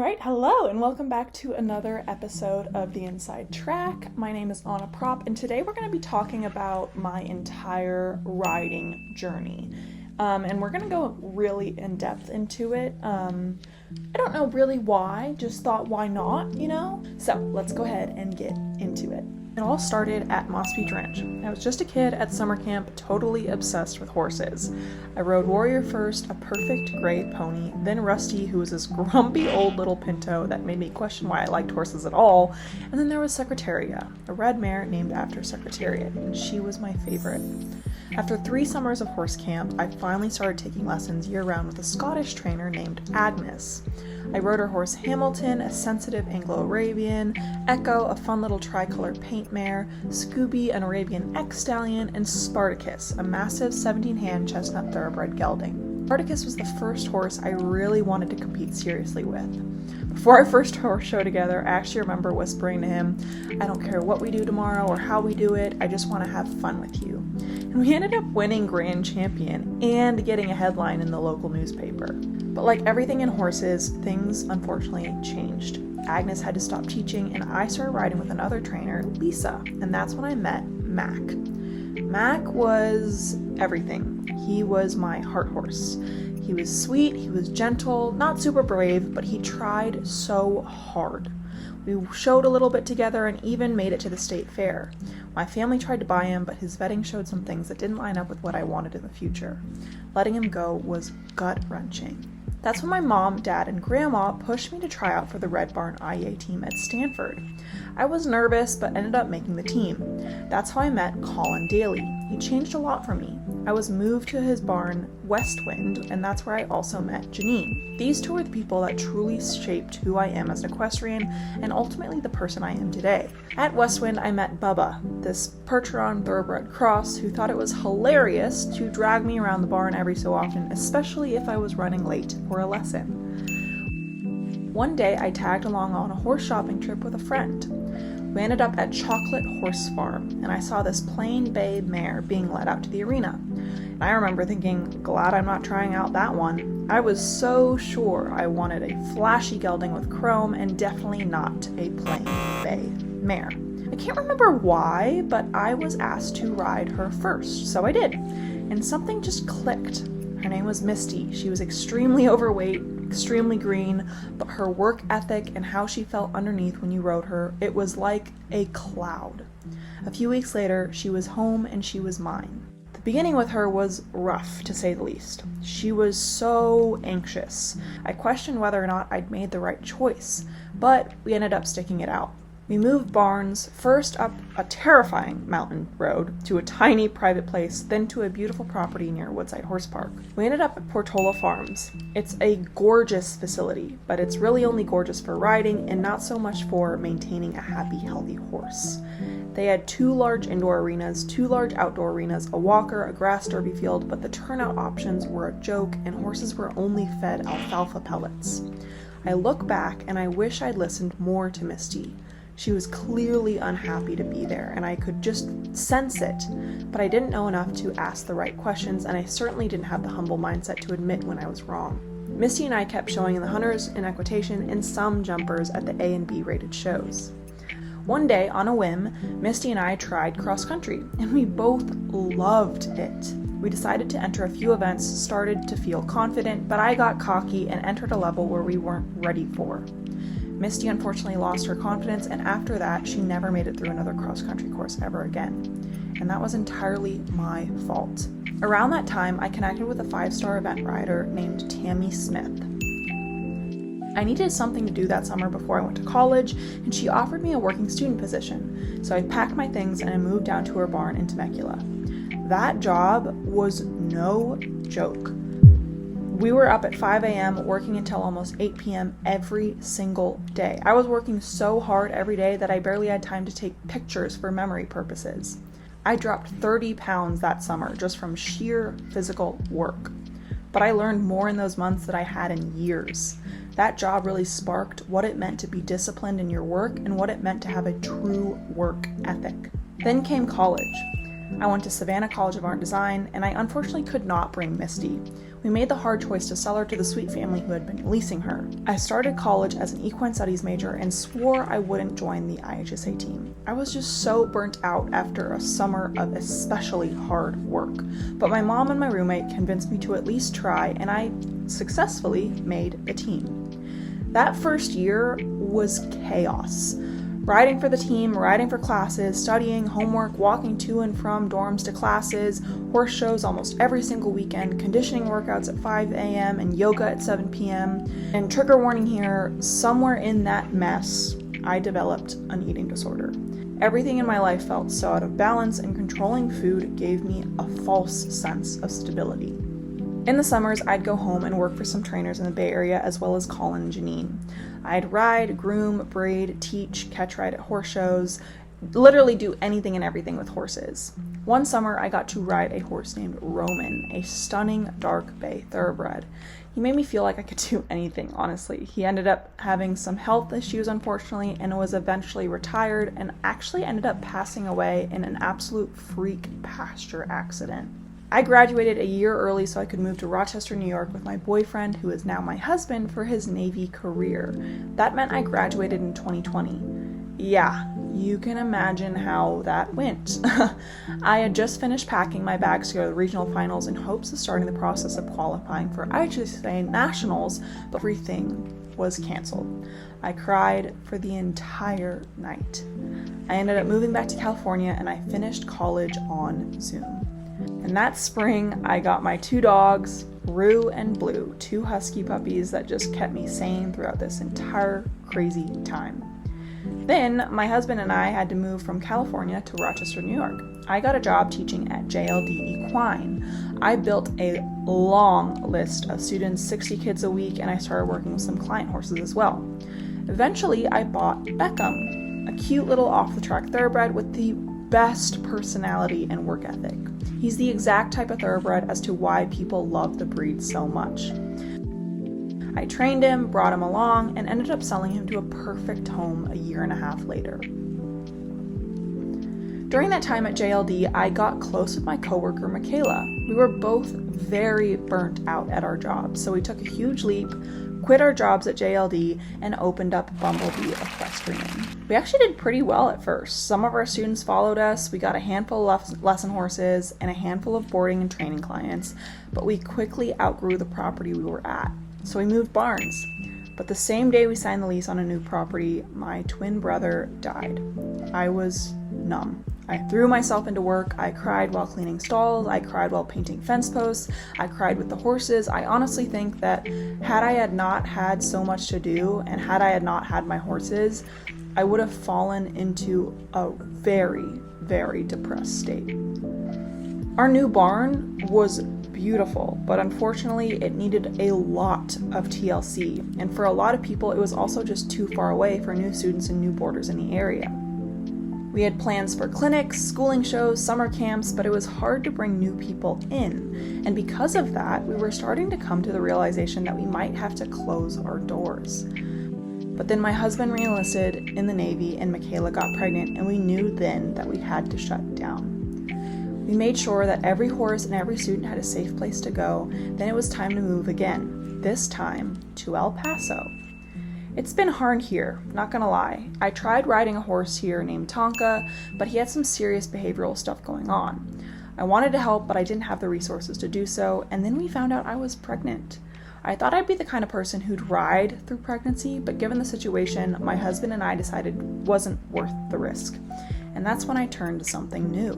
right, hello, and welcome back to another episode of The Inside Track. My name is Anna Prop, and today we're going to be talking about my entire riding journey. And we're going to go really in depth into it. I don't know really why, just thought why not, So let's go ahead and get into it. It all started at Moss Beach Ranch. I was just a kid at summer camp, totally obsessed with horses. I rode Warrior first, a perfect gray pony, then Rusty, who was this grumpy old little pinto that made me question why I liked horses at all, and then there was Secretaria, a red mare named after Secretariat, and she was my favorite. After 3 summers of horse camp, I finally started taking lessons year-round with a Scottish trainer named Agnes. I rode her horse Hamilton, a sensitive Anglo-Arabian, Echo, a fun little tricolor paint mare, Scooby, an Arabian ex-stallion, and Spartacus, a massive 17-hand chestnut thoroughbred gelding. Spartacus was the first horse I really wanted to compete seriously with. Before our first horse show together, I actually remember whispering to him, "I don't care what we do tomorrow or how we do it, I just want to have fun with you." And we ended up winning Grand Champion and getting a headline in the local newspaper. But like everything in horses, things unfortunately changed. Agnes had to stop teaching and I started riding with another trainer, Lisa, and that's when I met Mac. Mac was everything. He was my heart horse. He was sweet, he was gentle, not super brave, but he tried so hard. We showed a little bit together and even made it to the state fair. My family tried to buy him, but his vetting showed some things that didn't line up with what I wanted in the future. Letting him go was gut-wrenching. That's when my mom, dad, and grandma pushed me to try out for the Red Barn IA team at Stanford. I was nervous, but ended up making the team. That's how I met Colin Daly. He changed a lot for me. I was moved to his barn, Westwind, and that's where I also met Janine. These two are the people that truly shaped who I am as an equestrian and ultimately the person I am today. At Westwind, I met Bubba, this Percheron thoroughbred cross who thought it was hilarious to drag me around the barn every so often, especially if I was running late for a lesson. One day, I tagged along on a horse shopping trip with a friend. We ended up at Chocolate Horse Farm, and I saw this plain bay mare being led out to the arena. And I remember thinking, glad I'm not trying out that one. I was so sure I wanted a flashy gelding with chrome and definitely not a plain bay mare. I can't remember why, but I was asked to ride her first, so I did. And something just clicked. Her name was Misty. She was extremely overweight, extremely green, but her work ethic and how she felt underneath when you rode her, it was like a cloud. A few weeks later, she was home and she was mine. The beginning with her was rough, to say the least. She was so anxious. I questioned whether or not I'd made the right choice, but we ended up sticking it out. We moved barns, first up a terrifying mountain road to a tiny private place, then to a beautiful property near Woodside Horse Park. We ended up at Portola Farms. It's a gorgeous facility, but it's really only gorgeous for riding and not so much for maintaining a happy, healthy horse. They had 2 large indoor arenas, 2 large outdoor arenas, a walker, a grass derby field, but the turnout options were a joke and horses were only fed alfalfa pellets. I look back and I wish I'd listened more to Misty. She was clearly unhappy to be there, and I could just sense it, but I didn't know enough to ask the right questions, and I certainly didn't have the humble mindset to admit when I was wrong. Misty and I kept showing in the hunters, in equitation, and some jumpers at the A and B rated shows. One day, on a whim, Misty and I tried cross country, and we both loved it. We decided to enter a few events, started to feel confident, but I got cocky and entered a level where we weren't ready for. Misty unfortunately lost her confidence, and after that, she never made it through another cross-country course ever again. And that was entirely my fault. Around that time, I connected with a 5-star event rider named Tammy Smith. I needed something to do that summer before I went to college, and she offered me a working student position. So I packed my things and I moved down to her barn in Temecula. That job was no joke. We were up at 5 a.m. working until almost 8 p.m. every single day. I was working so hard every day that I barely had time to take pictures for memory purposes. I dropped 30 pounds that summer just from sheer physical work. But I learned more in those months than I had in years. That job really sparked what it meant to be disciplined in your work and what it meant to have a true work ethic. Then came college. I went to Savannah College of Art and Design, and I unfortunately could not bring Misty. We made the hard choice to sell her to the sweet family who had been leasing her. I started college as an equine studies major and swore I wouldn't join the IHSA team. I was just so burnt out after a summer of especially hard work. But my mom and my roommate convinced me to at least try, and I successfully made the team. That first year was chaos. Riding for the team, riding for classes, studying, homework, walking to and from dorms to classes, horse shows almost every single weekend, conditioning workouts at 5 a.m. and yoga at 7 p.m. And trigger warning here, somewhere in that mess, I developed an eating disorder. Everything in my life felt so out of balance, and controlling food gave me a false sense of stability. In the summers, I'd go home and work for some trainers in the Bay Area, as well as Colin and Janine. I'd ride, groom, braid, teach, catch ride at horse shows, literally do anything and everything with horses. One summer, I got to ride a horse named Roman, a stunning dark bay thoroughbred. He made me feel like I could do anything, honestly. He ended up having some health issues, unfortunately, and was eventually retired and actually ended up passing away in an absolute freak pasture accident. I graduated a year early so I could move to Rochester, New York with my boyfriend, who is now my husband, for his Navy career. That meant I graduated in 2020. Yeah, you can imagine how that went. I had just finished packing my bags to go to the regional finals in hopes of starting the process of qualifying for IHSA Nationals, but everything was canceled. I cried for the entire night. I ended up moving back to California, and I finished college on Zoom. And that spring, I got my 2 dogs, Rue and Blue, 2 husky puppies that just kept me sane throughout this entire crazy time. Then, my husband and I had to move from California to Rochester, New York. I got a job teaching at JLD Equine. I built a long list of students, 60 kids a week, and I started working with some client horses as well. Eventually, I bought Beckham, a cute little off-the-track thoroughbred with the best personality and work ethic. He's the exact type of thoroughbred as to why people love the breed so much. I trained him, brought him along, and ended up selling him to a perfect home a year and a half later. During that time at JLD, I got close with my coworker Michaela. We were both very burnt out at our jobs, so we took a huge leap, quit our jobs at JLD, and opened up Bumblebee Equestrian. We actually did pretty well at first. Some of our students followed us, we got a handful of lesson horses, and a handful of boarding and training clients, but we quickly outgrew the property we were at, so we moved barns. But the same day we signed the lease on a new property, my twin brother died. I was numb. I threw myself into work. I cried while cleaning stalls. I cried while painting fence posts. I cried with the horses. I honestly think that had I had not had so much to do, and had I had not had my horses, I would have fallen into a very, very depressed state. Our new barn was beautiful, but unfortunately it needed a lot of TLC, and for a lot of people it was also just too far away for new students and new boarders in the area. We had plans for clinics, schooling shows, summer camps, but it was hard to bring new people in. And because of that, we were starting to come to the realization that we might have to close our doors. But then my husband re-enlisted in the Navy and Michaela got pregnant, and we knew then that we had to shut down. We made sure that every horse and every student had a safe place to go. Then it was time to move again, this time to El Paso. It's been hard here, not gonna lie. I tried riding a horse here named Tonka, but he had some serious behavioral stuff going on. I wanted to help, but I didn't have the resources to do so, and then we found out I was pregnant. I thought I'd be the kind of person who'd ride through pregnancy, but given the situation, my husband and I decided it wasn't worth the risk. And that's when I turned to something new.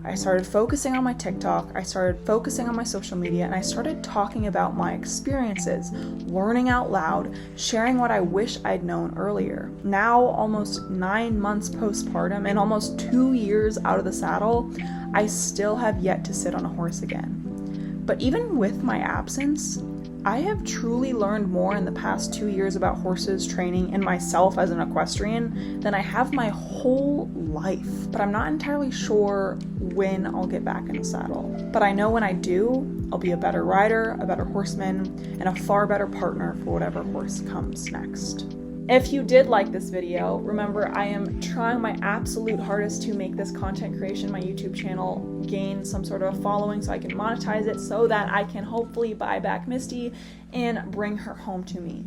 I started focusing on my TikTok, I started focusing on my social media, and I started talking about my experiences, learning out loud, sharing what I wish I'd known earlier. Now, almost 9 months postpartum and almost 2 years out of the saddle, I still have yet to sit on a horse again. But even with my absence, I have truly learned more in the past 2 years about horses, training, and myself as an equestrian than I have my whole life. But I'm not entirely sure when I'll get back in the saddle. But I know when I do, I'll be a better rider, a better horseman, and a far better partner for whatever horse comes next. If you did like this video, remember I am trying my absolute hardest to make this content creation, my YouTube channel, gain some sort of following so I can monetize it so that I can hopefully buy back Misty and bring her home to me.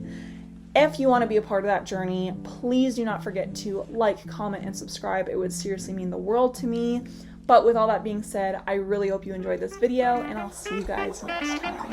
If you want to be a part of that journey, please do not forget to like, comment, and subscribe. It would seriously mean the world to me. But with all that being said, I really hope you enjoyed this video, and I'll see you guys next time.